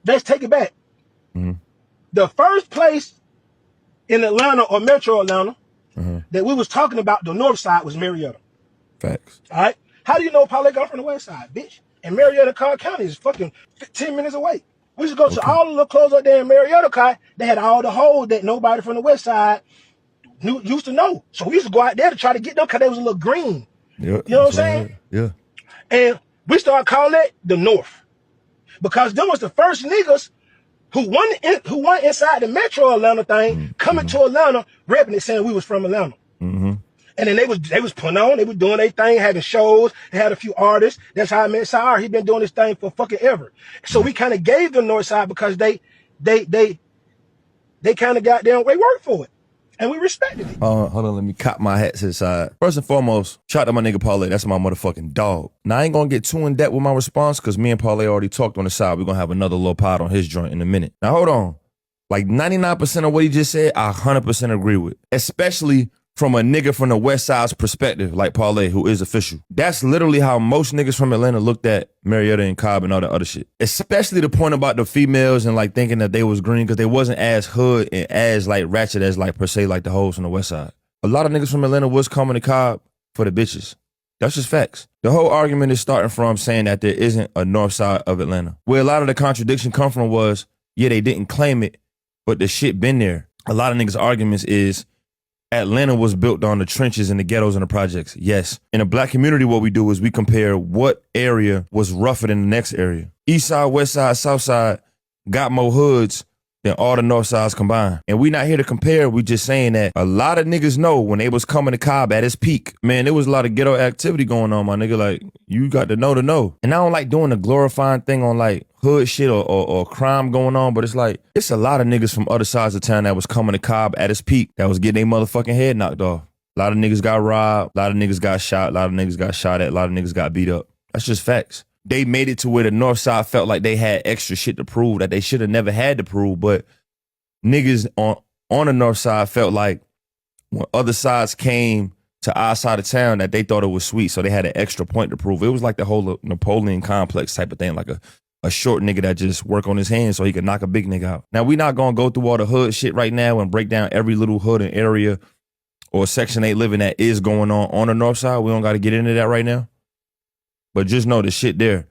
let's take it back. Mhm. The first place in Atlanta or Metro Atlanta that we was talking about the north side was Marietta. Facts. All right. How do you know Parlay got from the west side, bitch? And Marietta, Cobb County is fucking 10 minutes away. We used to go to Okay. all the little clubs up there in Marietta, Kai. They had all the holes that nobody from the west side used to know. So we used to go out there to try to get them because they was a little green. Yep. You know what I'm That's I saying? heard. Yeah. And we started calling it the North. Because them was the first niggas who won inside the Metro Atlanta thing, coming to Atlanta, repping it, saying we was from Atlanta. Mm-hmm. And then they was putting on, they was doing their thing, having shows. They had a few artists. That's how I met Sar. He been doing this thing for fucking ever. So we kind of gave them North Side because they kind of got down, they worked for it. And we respected it. Hold on, let me cop my hat to the side. First and foremost, shout out to my nigga Parlay. That's my motherfucking dog. Now, I ain't gonna get too in depth with my response because me and Parlay already talked on the side. We're gonna have another little pod on his joint in a minute. Now, hold on. Like 99% of what he just said, I 100% agree with. Especially from a nigga from the West Side's perspective, like Parlay, who is official. That's literally how most niggas from Atlanta looked at Marietta and Cobb and all that other shit. Especially the point about the females and like thinking that they was green because they wasn't as hood and as like ratchet as like per se like the hoes from the West Side. A lot of niggas from Atlanta was coming to Cobb for the bitches. That's just facts. The whole argument is starting from saying that there isn't a North Side of Atlanta. Where a lot of the contradiction come from was, yeah, they didn't claim it, but the shit been there. A lot of niggas' arguments is Atlanta was built on the trenches and the ghettos and the projects. Yes. In the black community, what we do is we compare what area was rougher than the next area. East side, west side, south side got more hoods than all the north sides combined. And we not here to compare. We just saying that a lot of niggas know when they was coming to Cobb at its peak, man, there was a lot of ghetto activity going on, my nigga. Like, you got to know to know. And I don't like doing the glorifying thing on like hood shit or crime going on, but it's like, it's a lot of niggas from other sides of town that was coming to Cobb at its peak that was getting their motherfucking head knocked off. A lot of niggas got robbed, a lot of niggas got shot, a lot of niggas got shot at, a lot of niggas got beat up. That's just facts. They made it to where the north side felt like they had extra shit to prove that they should have never had to prove, but niggas on the north side felt like when other sides came to our side of town that they thought it was sweet, so they had an extra point to prove. It was like the whole Napoleon complex type of thing, like a short nigga that just work on his hands so he could knock a big nigga out. Now, we not gonna go through all the hood shit right now and break down every little hood and area or Section 8 living that is going on the north side. We don't gotta get into that right now. But just know the shit there.